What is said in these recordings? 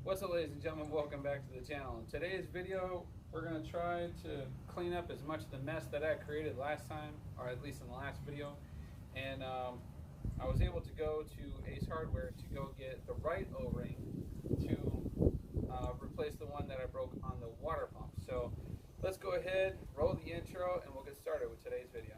What's up, ladies and gentlemen? Welcome back to the channel. In today's video, we're going to try to clean up as much of the mess that I created last time, or at least in the last video. And I was able to go to Ace Hardware to go get the right O-ring to replace the one that I broke on the water pump. So let's go ahead, roll the intro, and we'll get started with today's video.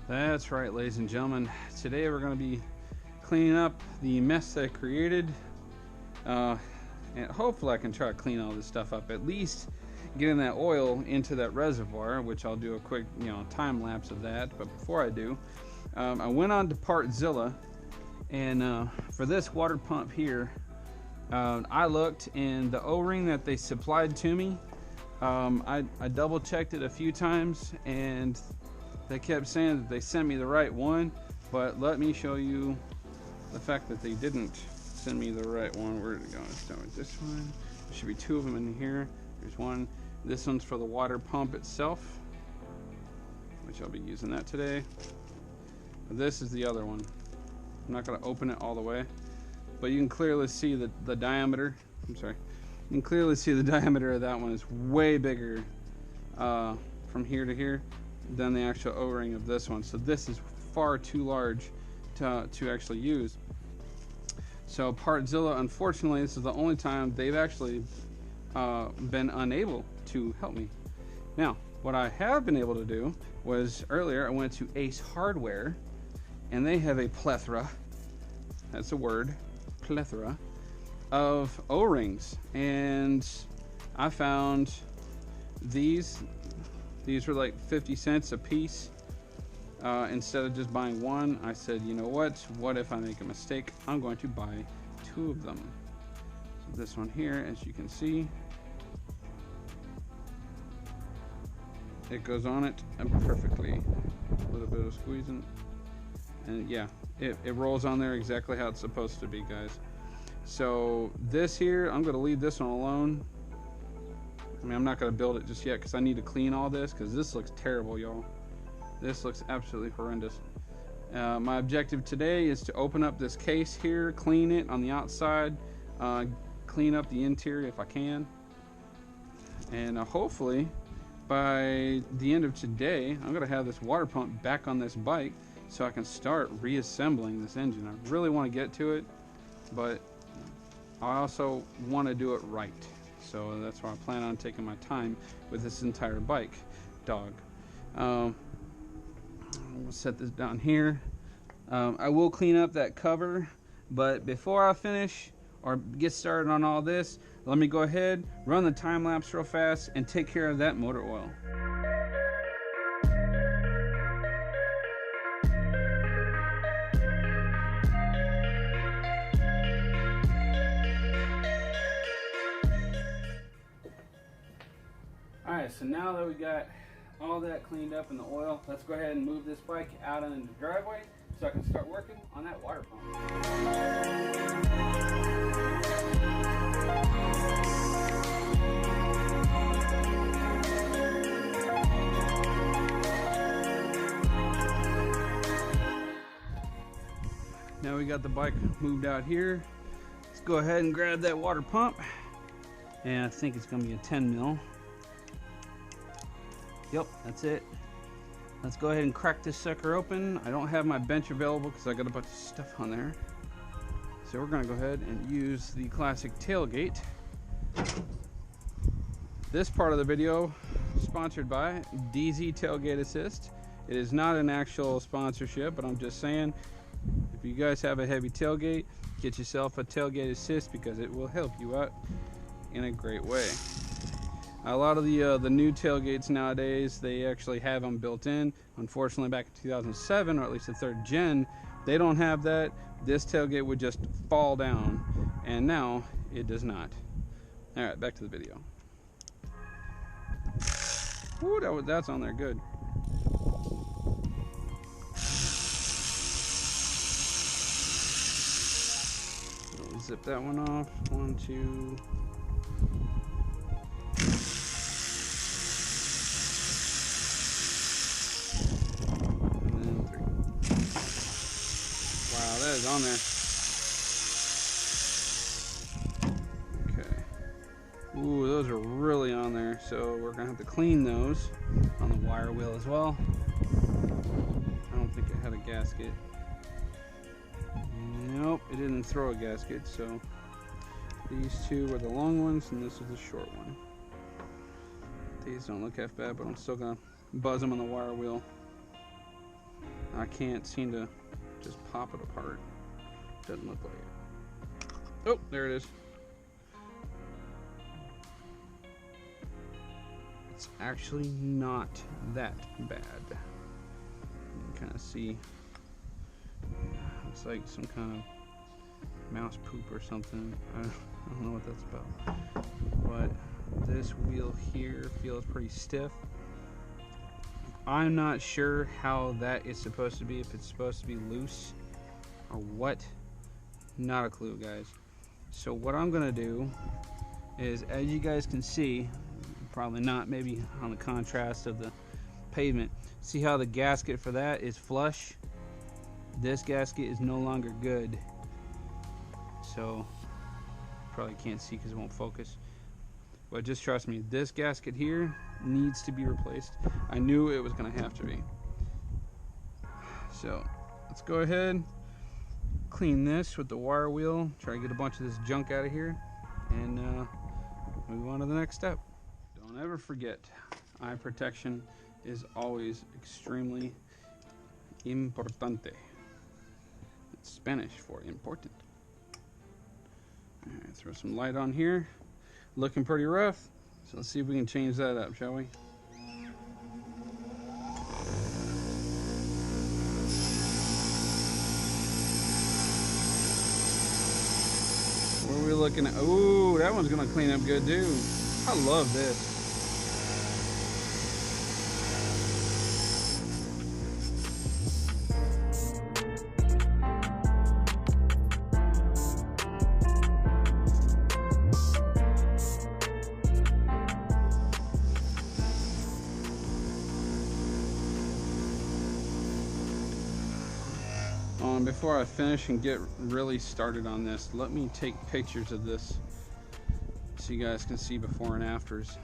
That's right, ladies and gentlemen. Today we're going to be cleaning up the mess that I created, and hopefully I can try to clean all this stuff up, at least getting that oil into that reservoir, which I'll do a quick time lapse of that. But before I do, I went on to Partzilla, and for this water pump here, I looked, and the O-ring that they supplied to me, I double checked it a few times, and they kept saying that they sent me the right one, but let me show you the fact that they didn't send me the right one. Where did it go? Let's start with this one. There should be two of them in here. There's one. This one's for the water pump itself, which I'll be using that today. This is the other one. I'm not going to open it all the way, but you can clearly see the diameter. I'm sorry. You can clearly see the diameter of that one is way bigger from here to here than the actual O-ring of this one. So this is far too large to actually use. So Partzilla, unfortunately, this is the only time they've actually been unable to help me. Now, what I have been able to do was earlier I went to Ace Hardware, and they have a plethora, that's a word, plethora, of O-rings, and I found these were like 50 cents a piece. Instead of just buying one, I said, you know what if I make a mistake? I'm going to buy two of them. So this one here, as you can see, it goes on it perfectly. A little bit of squeezing, and yeah, it rolls on there exactly how it's supposed to be, guys. So this here, I'm going to leave this one alone. I mean, I'm not going to build it just yet because I need to clean all this, because this looks terrible, y'all. This looks absolutely horrendous. My objective today is to open up this case here, clean it on the outside, clean up the interior if I can, and hopefully by the end of today I'm going to have this water pump back on this bike so I can start reassembling this engine. I really want to get to it, but I also want to do it right. So that's why I plan on taking my time with this entire bike, dog. We'll set this down here. I will clean up that cover, but before I finish or get started on all this, let me go ahead, run the time lapse real fast, and take care of that motor oil. Alright, so now that we got all that cleaned up in the oil, let's go ahead and move this bike out into the driveway so I can start working on that water pump. Now we got the bike moved out here. Let's go ahead and grab that water pump, and I think it's going to be a 10 mil. Yep, that's it. Let's go ahead and crack this sucker open. I don't have my bench available because I got a bunch of stuff on there. So we're going to go ahead and use the classic tailgate. This part of the video is sponsored by DZ Tailgate Assist. It is not an actual sponsorship, but I'm just saying, if you guys have a heavy tailgate, get yourself a tailgate assist because it will help you out in a great way. A lot of the new tailgates nowadays, they actually have them built in. Unfortunately, back in 2007, or at least the 3rd gen, they don't have that. This tailgate would just fall down, and now it does not. All right, back to the video. Ooh, that's on there good. Zip that one off. 1, 2. And then 3. Wow, that is on there. Okay. Ooh, those are really on there. So we're gonna have to clean those on the wire wheel as well. I don't think it had a gasket. Nope, it didn't throw a gasket, so these two were the long ones and this is the short one. These don't look half bad, but I'm still gonna buzz them on the wire wheel. I can't seem to just pop it apart. Doesn't look like it. Oh, there it is. It's actually not that bad. You can kind of see. It's like some kind of mouse poop or something. I don't know what that's about. But this wheel here feels pretty stiff. I'm not sure how that is supposed to be, if it's supposed to be loose or what. Not a clue, guys. So what I'm gonna do is, as you guys can see, probably not, maybe on the contrast of the pavement, see how the gasket for that is flush? This gasket is no longer good, so probably can't see because it won't focus, but just trust me, this gasket here needs to be replaced. I knew it was going to have to be. So let's go ahead, clean this with the wire wheel, try to get a bunch of this junk out of here, and move on to the next step. Don't ever forget, eye protection is always extremely importante. Spanish for important. Alright, throw some light on here. Looking pretty rough, so let's see if we can change that up, shall we? What are we looking at? Ooh, that one's gonna clean up good too. I love this. Before I finish and get really started on this, let me take pictures of this so you guys can see before and afters.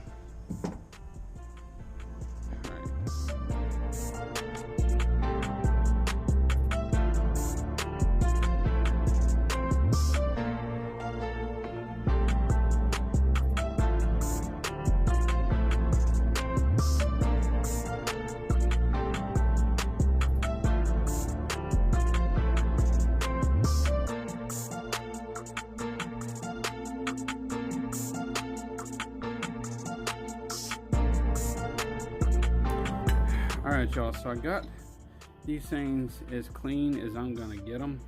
Alright y'all, so I got these things as clean as I'm gonna get them,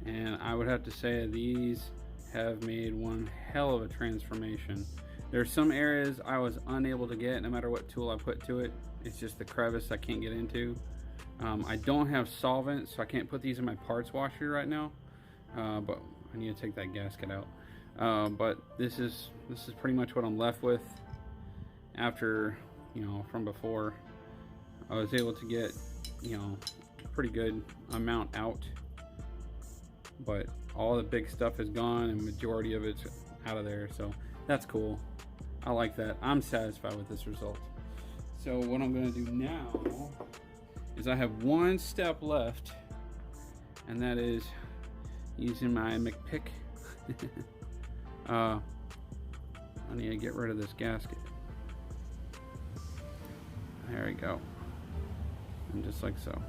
and I would have to say these have made one hell of a transformation. There's some areas I was unable to get no matter what tool I put to it. It's just the crevice I can't get into. I don't have solvent, so I can't put these in my parts washer right now, but I need to take that gasket out. But this is pretty much what I'm left with after, you know, from before. I was able to get, you know, a pretty good amount out, but all the big stuff is gone and majority of it's out of there, so that's cool. I like that. I'm satisfied with this result. So what I'm going to do now is I have one step left, and that is using my McPick. I need to get rid of this gasket. There we go. And just like so.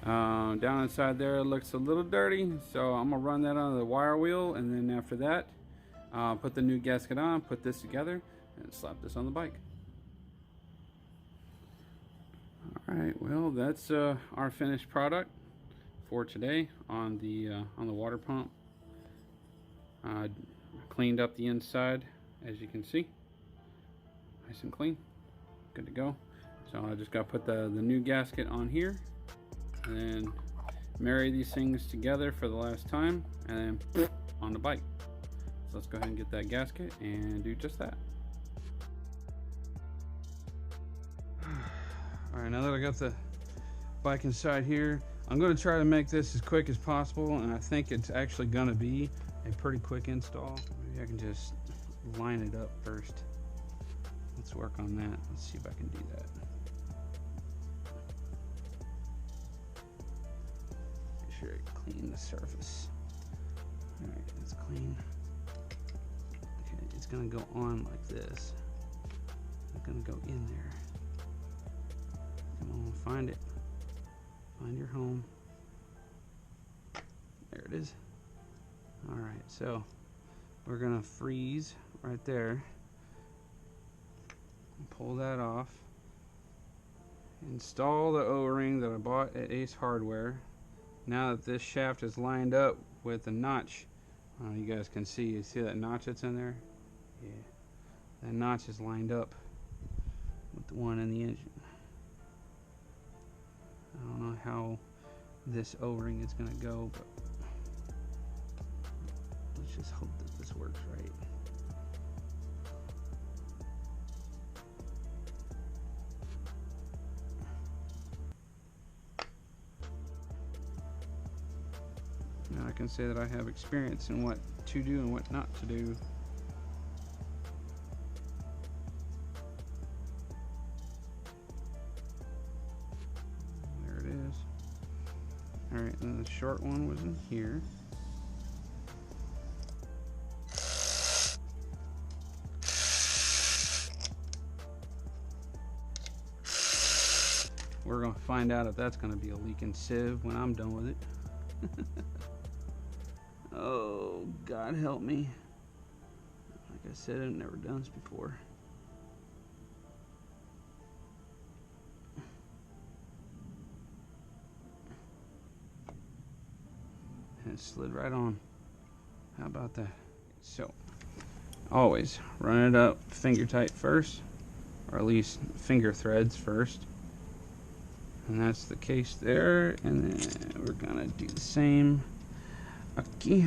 Down inside there it looks a little dirty, so I'm gonna run that on the wire wheel, and then after that put the new gasket on, put this together, and slap this on the bike. Alright, well that's our finished product for today on the water pump. Cleaned up the inside, as you can see, nice and clean, good to go. So I just got to put the new gasket on here, and then marry these things together for the last time, and then on the bike. So let's go ahead and get that gasket and do just that. Alright, now that I got the bike inside here, I'm going to try to make this as quick as possible, and I think it's actually going to be a pretty quick install. Maybe I can just line it up first. Let's work on that. Let's see if I can do that. Make sure I clean the surface. Alright, it's clean. Okay, it's going to go on like this. It's going to go in there. Come on, find it. Find your home. There it is. Alright, so we're gonna freeze right there. Pull that off. Install the O-ring that I bought at Ace Hardware. Now that this shaft is lined up with the notch, you guys can see, you see that notch that's in there? Yeah. That notch is lined up with the one in the engine. I don't know how this O-ring is going to go, but let's just hope that this works right. Now I can say that I have experience in what to do and what not to do. Alright, and the short one was in here. We're going to find out if that's going to be a leaking sieve when I'm done with it. Oh, God help me. Like I said, I've never done this before. And it slid right on. How about that? So, always run it up finger tight first, or at least finger threads first. And that's the case there. And then we're gonna do the same. Okay.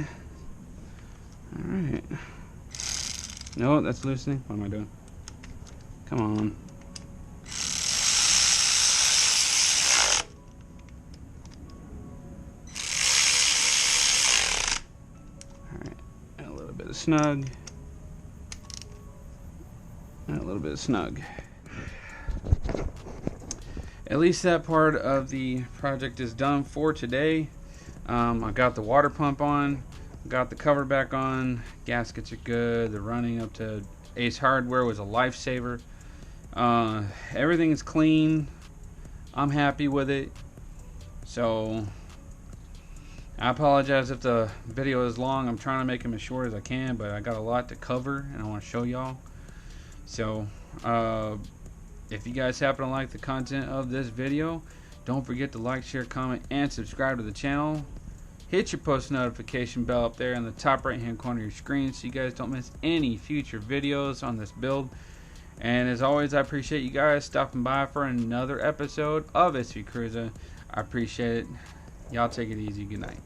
Alright. No, that's loosening. What am I doing? Come on. Snug and a little bit of snug. At least that part of the project is done for today. I got the water pump on, got the cover back on, gaskets are good, the running up to Ace Hardware was a lifesaver. Everything is clean. I'm happy with it. So I apologize if the video is long. I'm trying to make them as short as I can, but I got a lot to cover and I want to show y'all. So if you guys happen to like the content of this video, don't forget to like, share, comment, and subscribe to the channel. Hit your post notification bell up there in the top right hand corner of your screen so you guys don't miss any future videos on this build. And as always, I appreciate you guys stopping by for another episode of SV Cruiser. I appreciate it. Y'all take it easy. Good night.